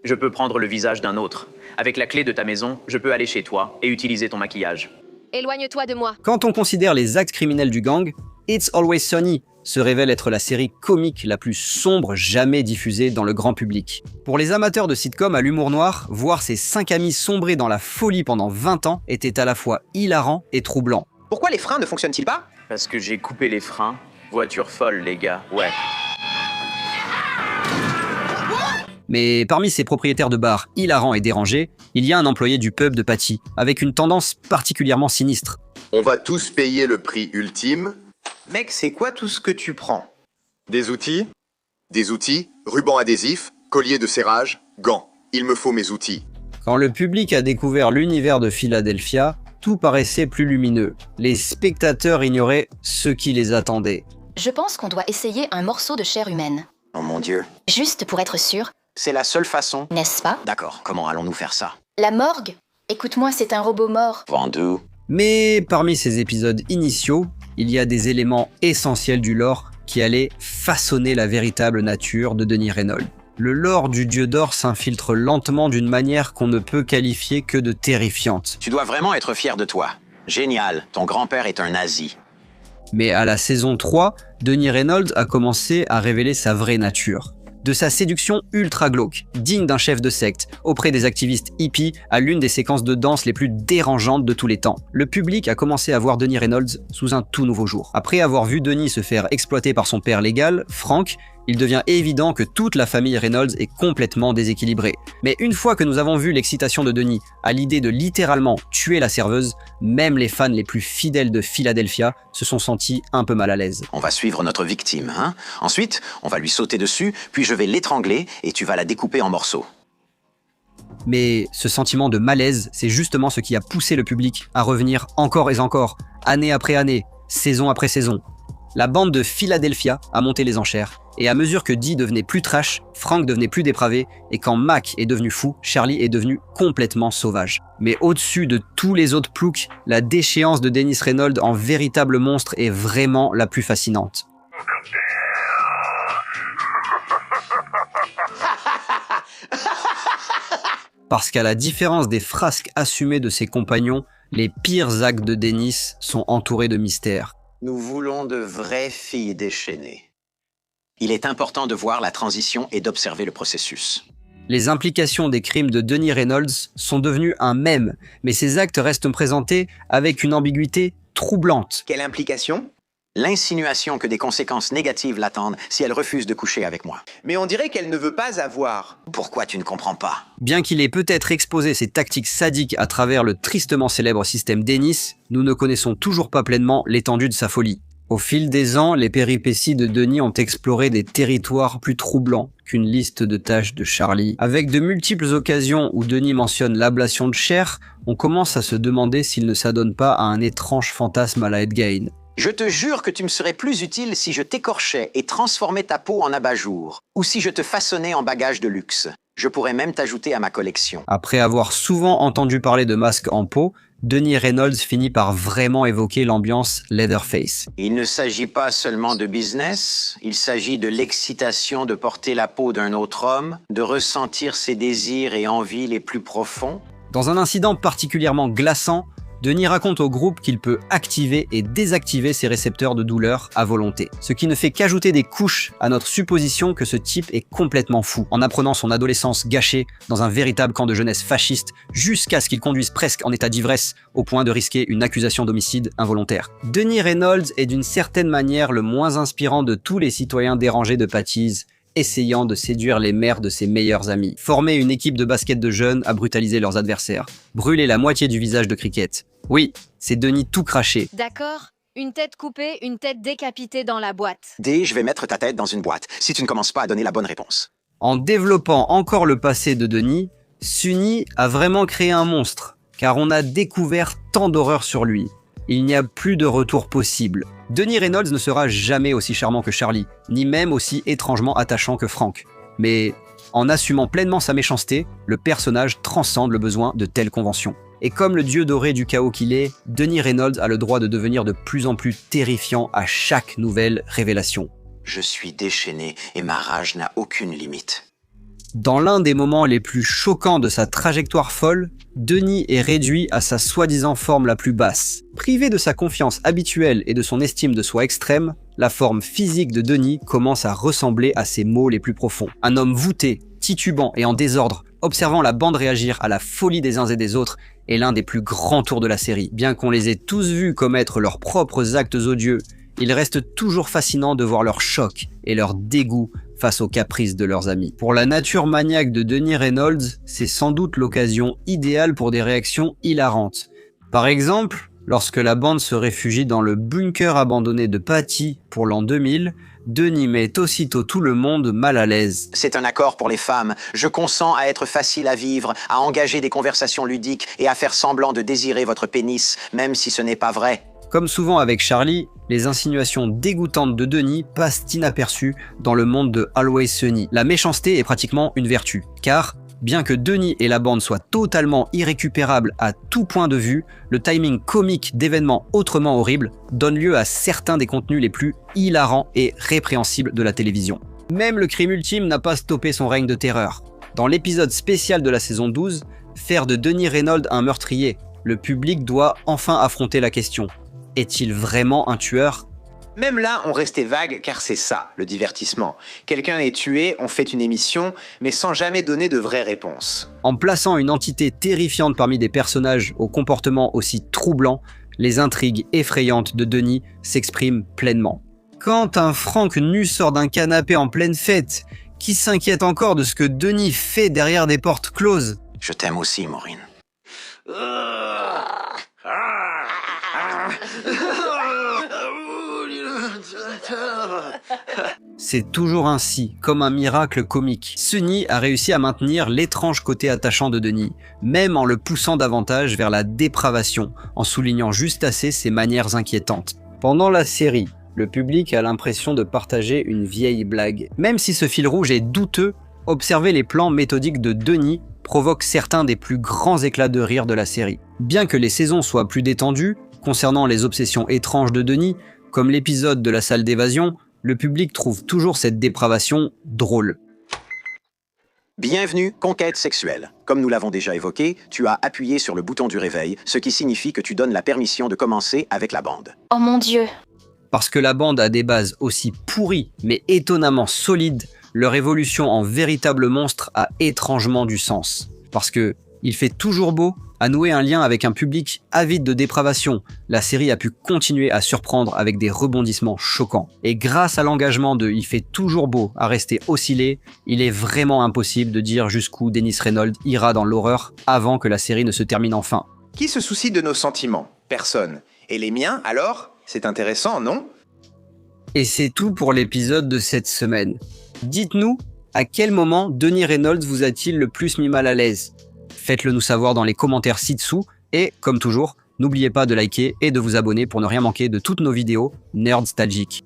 je peux prendre le visage d'un autre. Avec la clé de ta maison, je peux aller chez toi et utiliser ton maquillage. Éloigne-toi de moi. Quand on considère les actes criminels du gang, It's Always Sunny se révèle être la série comique la plus sombre jamais diffusée dans le grand public. Pour les amateurs de sitcom à l'humour noir, voir ces 5 amis sombrer dans la folie pendant 20 ans était à la fois hilarant et troublant. Pourquoi les freins ne fonctionnent-ils pas? Parce que j'ai coupé les freins. Voiture folle, les gars, ouais. Mais parmi ces propriétaires de bars hilarants et dérangés, il y a un employé du pub de Patty, avec une tendance particulièrement sinistre. On va tous payer le prix ultime. Mec, c'est quoi tout ce que tu prends? Des outils, ruban adhésif, collier de serrage, gants. Il me faut mes outils. Quand le public a découvert l'univers de Philadelphia, tout paraissait plus lumineux. Les spectateurs ignoraient ce qui les attendait. Je pense qu'on doit essayer un morceau de chair humaine. Oh mon Dieu. Juste pour être sûr, C'est la seule façon. n'est-ce pas? D'accord, comment allons-nous faire ça? La morgue? Écoute-moi, c'est un robot mort. Vendu. Mais parmi ces épisodes initiaux, il y a des éléments essentiels du lore qui allaient façonner la véritable nature de Denis Reynolds. Le lore du Dieu d'or s'infiltre lentement d'une manière qu'on ne peut qualifier que de terrifiante. Tu dois vraiment être fier de toi. Génial, ton grand-père est un nazi. Mais à la saison 3, Denis Reynolds a commencé à révéler sa vraie nature. De sa séduction ultra glauque, digne d'un chef de secte, auprès des activistes hippies, à l'une des séquences de danse les plus dérangeantes de tous les temps. Le public a commencé à voir Denis Reynolds sous un tout nouveau jour. Après avoir vu Denis se faire exploiter par son père légal, Frank, il devient évident que toute la famille Reynolds est complètement déséquilibrée. Mais une fois que nous avons vu l'excitation de Denis à l'idée de littéralement tuer la serveuse, même les fans les plus fidèles de Philadelphia se sont sentis un peu mal à l'aise. On va suivre notre victime, hein? Ensuite, on va lui sauter dessus, puis je vais l'étrangler et tu vas la découper en morceaux. Mais ce sentiment de malaise, c'est justement ce qui a poussé le public à revenir encore et encore, année après année, saison après saison. La bande de Philadelphia a monté les enchères, et à mesure que Dee devenait plus trash, Frank devenait plus dépravé, et quand Mac est devenu fou, Charlie est devenu complètement sauvage. Mais au-dessus de tous les autres ploucs, la déchéance de Dennis Reynolds en véritable monstre est vraiment la plus fascinante. Parce qu'à la différence des frasques assumées de ses compagnons, les pires actes de Dennis sont entourés de mystères. Nous voulons de vraies filles déchaînées. Il est important de voir la transition et d'observer le processus. Les implications des crimes de Denis Reynolds sont devenues un mème, mais ces actes restent présentés avec une ambiguïté troublante. Quelle implication? L'insinuation que des conséquences négatives l'attendent si elle refuse de coucher avec moi. Mais on dirait qu'elle ne veut pas avoir. Pourquoi tu ne comprends pas? Bien qu'il ait peut-être exposé ses tactiques sadiques à travers le tristement célèbre système Dennis, nous ne connaissons toujours pas pleinement l'étendue de sa folie. Au fil des ans, les péripéties de Denis ont exploré des territoires plus troublants qu'une liste de tâches de Charlie. Avec de multiples occasions où Denis mentionne l'ablation de chair, on commence à se demander s'il ne s'adonne pas à un étrange fantasme à la Ed Gein. Je te jure que tu me serais plus utile si je t'écorchais et transformais ta peau en abat-jour, ou si je te façonnais en bagage de luxe. Je pourrais même t'ajouter à ma collection. Après avoir souvent entendu parler de masques en peau, Denis Reynolds finit par vraiment évoquer l'ambiance Leatherface. Il ne s'agit pas seulement de business, il s'agit de l'excitation de porter la peau d'un autre homme, de ressentir ses désirs et envies les plus profonds. Dans un incident particulièrement glaçant, Denis raconte au groupe qu'il peut activer et désactiver ses récepteurs de douleur à volonté. Ce qui ne fait qu'ajouter des couches à notre supposition que ce type est complètement fou, en apprenant son adolescence gâchée dans un véritable camp de jeunesse fasciste, jusqu'à ce qu'il conduise presque en état d'ivresse, au point de risquer une accusation d'homicide involontaire. Denis Reynolds est d'une certaine manière le moins inspirant de tous les citoyens dérangés de Patty's, essayant de séduire les mères de ses meilleurs amis, former une équipe de basket de jeunes à brutaliser leurs adversaires, brûler la moitié du visage de Cricket. Oui, c'est Denis tout craché. D'accord. Une tête coupée, une tête décapitée dans la boîte. D, je vais mettre ta tête dans une boîte, si tu ne commences pas à donner la bonne réponse. En développant encore le passé de Denis, Sunny a vraiment créé un monstre, car on a découvert tant d'horreurs sur lui. Il n'y a plus de retour possible. Denis Reynolds ne sera jamais aussi charmant que Charlie, ni même aussi étrangement attachant que Frank. Mais en assumant pleinement sa méchanceté, le personnage transcende le besoin de telles conventions. Et comme le dieu doré du chaos qu'il est, Denis Reynolds a le droit de devenir de plus en plus terrifiant à chaque nouvelle révélation. Je suis déchaîné et ma rage n'a aucune limite. Dans l'un des moments les plus choquants de sa trajectoire folle, Denis est réduit à sa soi-disant forme la plus basse. Privé de sa confiance habituelle et de son estime de soi extrême, la forme physique de Denis commence à ressembler à ses maux les plus profonds. Un homme voûté, titubant et en désordre, observant la bande réagir à la folie des uns et des autres, est l'un des plus grands tours de la série. Bien qu'on les ait tous vus commettre leurs propres actes odieux, il reste toujours fascinant de voir leur choc et leur dégoût face aux caprices de leurs amis. Pour la nature maniaque de Denis Reynolds, c'est sans doute l'occasion idéale pour des réactions hilarantes. Par exemple, lorsque la bande se réfugie dans le bunker abandonné de Patty pour l'an 2000, Denis met aussitôt tout le monde mal à l'aise. C'est un accord pour les femmes. Je consens à être facile à vivre, à engager des conversations ludiques et à faire semblant de désirer votre pénis, même si ce n'est pas vrai. Comme souvent avec Charlie, les insinuations dégoûtantes de Denis passent inaperçues dans le monde de Always Sunny. La méchanceté est pratiquement une vertu, car bien que Denis et la bande soient totalement irrécupérables à tout point de vue, le timing comique d'événements autrement horribles donne lieu à certains des contenus les plus hilarants et répréhensibles de la télévision. Même le crime ultime n'a pas stoppé son règne de terreur. Dans l'épisode spécial de la saison 12, faire de Denis Reynolds un meurtrier, le public doit enfin affronter la question. Est-il vraiment un tueur ? Même là, on restait vague car c'est ça, le divertissement. Quelqu'un est tué, on fait une émission, mais sans jamais donner de vraies réponses. En plaçant une entité terrifiante parmi des personnages au comportement aussi troublant, les intrigues effrayantes de Denis s'expriment pleinement. Quand un Frank nu sort d'un canapé en pleine fête, qui s'inquiète encore de ce que Denis fait derrière des portes closes ? Je t'aime aussi, Maureen. C'est toujours ainsi, comme un miracle comique. Sunny a réussi à maintenir l'étrange côté attachant de Denis, même en le poussant davantage vers la dépravation, en soulignant juste assez ses manières inquiétantes. Pendant la série, le public a l'impression de partager une vieille blague. Même si ce fil rouge est douteux, observer les plans méthodiques de Denis provoque certains des plus grands éclats de rire de la série. Bien que les saisons soient plus détendues, concernant les obsessions étranges de Denis, comme l'épisode de la salle d'évasion, le public trouve toujours cette dépravation drôle. Bienvenue, conquête sexuelle. Comme nous l'avons déjà évoqué, tu as appuyé sur le bouton du réveil, ce qui signifie que tu donnes la permission de commencer avec la bande. Oh mon Dieu. Parce que la bande a des bases aussi pourries, mais étonnamment solides, leur évolution en véritable monstre a étrangement du sens. Parce que il fait toujours beau à nouer un lien avec un public avide de dépravation. La série a pu continuer à surprendre avec des rebondissements choquants. Et grâce à l'engagement de Il fait toujours beau à rester oscillé, il est vraiment impossible de dire jusqu'où Denis Reynolds ira dans l'horreur avant que la série ne se termine enfin. Qui se soucie de nos sentiments ? Personne. Et les miens, alors ? C'est intéressant, non ? Et c'est tout pour l'épisode de cette semaine. Dites-nous, à quel moment Denis Reynolds vous a-t-il le plus mis mal à l'aise ? Faites-le nous savoir dans les commentaires ci-dessous et, comme toujours, n'oubliez pas de liker et de vous abonner pour ne rien manquer de toutes nos vidéos nerdstalgiques.